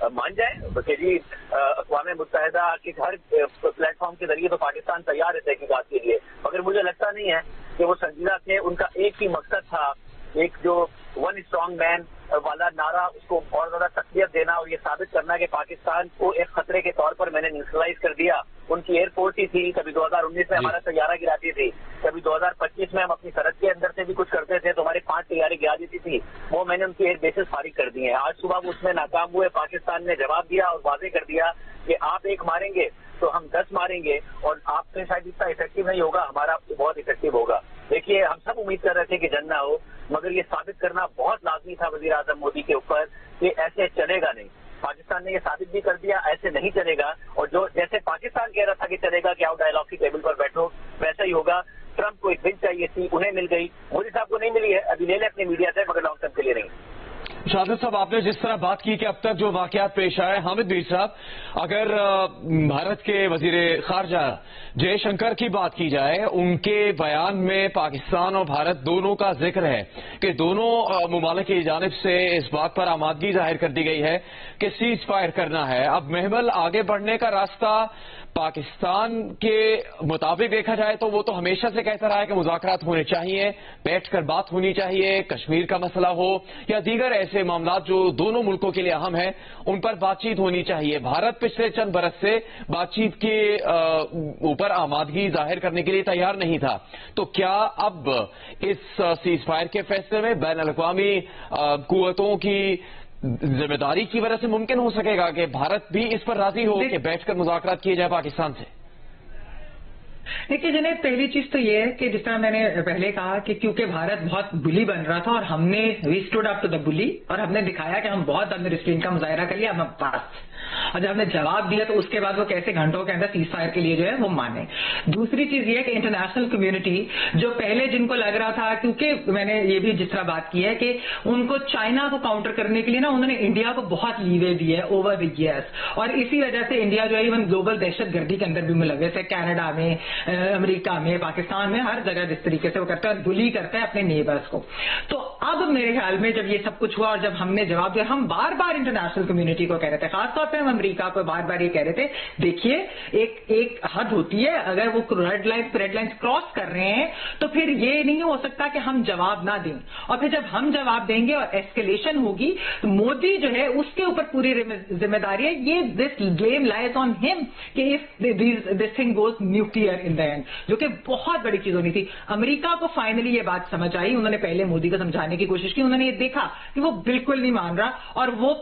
مان جائیں کہ جی اقوام متحدہ کے ہر پلیٹ فارم کے ذریعے تو پاکستان تیار ہے تحقیقات کے لیے، مگر مجھے لگتا نہیں ہے کہ وہ سنجیدہ تھے. ان کا ایک ہی مقصد تھا، ایک جو ون اسٹرانگ مین والا نعرہ، اس کو اور زیادہ تقویت دینا اور یہ ثابت کرنا کہ پاکستان کو ایک خطرے کے طور پر میں نے نیوٹرلائز کر دیا. ان کی ایئر فورس ہی تھی، کبھی 2019 میں ہمارا طیارہ گراتی تھی، کبھی 2025 میں ہم اپنی سرحد کے اندر سے بھی کچھ کرتے تھے تو ہمارے 5 طیارے گرا دیتی تھی. وہ میں نے ان کی ایئر بیسز فارغ کر دی ہیں. آج صبح وہ اس میں ناکام ہوئے. پاکستان نے جواب دیا اور واضح کر دیا کہ آپ ایک ماریں گے تو ہم 10 ماریں گے، اور آپ سے شاید اتنا افیکٹو نہیں ہوگا، ہمارا بہت افیکٹو ہوگا. دیکھیے ہم سب امید کر رہے تھے کہ جنگ نہ ہو، مگر یہ ثابت کرنا بہت لازمی تھا وزیر اعظم مودی کے اوپر کہ ایسے چلے گا نہیں. پاکستان نے یہ ثابت بھی کر دیا ایسے نہیں چلے گا، اور جو جیسے پاکستان کہہ رہا تھا کہ چلے گا کہ آؤ ڈائلاگ کی ٹیبل پر بیٹھو، ویسا ہی ہوگا. ٹرمپ کو ایک ون چاہیے تھی، انہیں مل گئی. مودی صاحب کو نہیں ملی ہے، ابھی لے لیں اپنی میڈیا سے، مگر لانگ ٹرم کے لیے نہیں. شاہد صاحب، آپ نے جس طرح بات کی کہ اب تک جو واقعات پیش آئے، حامد میر صاحب، اگر بھارت کے وزیر خارجہ جے شنکر کی بات کی جائے، ان کے بیان میں پاکستان اور بھارت دونوں کا ذکر ہے کہ دونوں ممالک کی جانب سے اس بات پر آمادگی ظاہر کر دی گئی ہے کہ سیز فائر کرنا ہے. اب محمل آگے بڑھنے کا راستہ پاکستان کے مطابق دیکھا جائے تو وہ تو ہمیشہ سے کہتا رہا ہے کہ مذاکرات ہونے چاہیے، بیٹھ کر بات ہونی چاہیے، کشمیر کا مسئلہ ہو یا دیگر ایسے معاملات جو دونوں ملکوں کے لیے اہم ہیں ان پر بات چیت ہونی چاہیے. بھارت پچھلے چند برس سے بات چیت کے اوپر آمادگی ظاہر کرنے کے لیے تیار نہیں تھا. تو کیا اب اس سیز فائر کے فیصلے میں بین الاقوامی قوتوں کی ذمہ داری کی وجہ سے ممکن ہو سکے گا کہ بھارت بھی اس پر راضی ہو کہ بیٹھ کر مذاکرات کیے جائے پاکستان سے؟ دیکھیے جنید، پہلی چیز تو یہ ہے کہ جس طرح میں نے پہلے کہا کہ کیونکہ بھارت بہت بلی بن رہا تھا اور ہم نے وی اسٹوڈ اپ ٹو دا بلی، اور ہم نے دکھایا کہ ہم بہت اندر اسٹرین کا مظاہرہ کر لیا، ہم پاس. اور جب ہم نے جواب دیا تو اس کے بعد وہ کیسے گھنٹوں کے اندر سیز فائر کے لیے جو ہے وہ مانے. دوسری چیز یہ کہ انٹرنیشنل کمیونٹی جو پہلے جن کو لگ رہا تھا، کیونکہ میں نے یہ بھی جس طرح بات کی ہے کہ ان کو چائنا کو کاؤنٹر کرنے کے لیے نا انہوں نے انڈیا کو بہت لیوے دی ہے اوور دی ایئرس، اور اسی وجہ سے انڈیا جو ہے ایون گلوبل دہشت گردی کے اندر بھی ملوث ہے. کینیڈا میں، امریکہ میں، پاکستان میں، ہر جگہ جس طریقے سے وہ کرتا ہے اور بلی کرتا ہے اپنے نیبرز کو. تو اب میرے خیال میں جب یہ سب کچھ ہوا اور جب ہم نے جواب دیا، ہم بار بار انٹرنیشنل کمیونٹی کو کہہ رہے تھے، خاص طور پہ ہم امریکہ کو بار بار یہ کہہ رہے تھے دیکھیے ایک حد ہوتی ہے، اگر وہ ریڈ لائنز کراس کر رہے ہیں تو پھر یہ نہیں ہو سکتا کہ ہم جواب نہ دیں. اور پھر جب ہم جواب دیں گے اور ایسکیلیشن ہوگی تو مودی جو ہے اس کے اوپر پوری ذمہ داری ہے. یہ دس بلیم لائز آن ہم کہ this thing goes nuclear in the and, جو کہ بہت بڑی چیز ہونی تھی. امریکہ کو فائنلی یہ بات سمجھ آئی، انہوں نے پہلے مودی کو سمجھانے کی کوشش کی، انہوں نے یہ دیکھا کہ وہ بالکل نہیں مان رہا اور وہ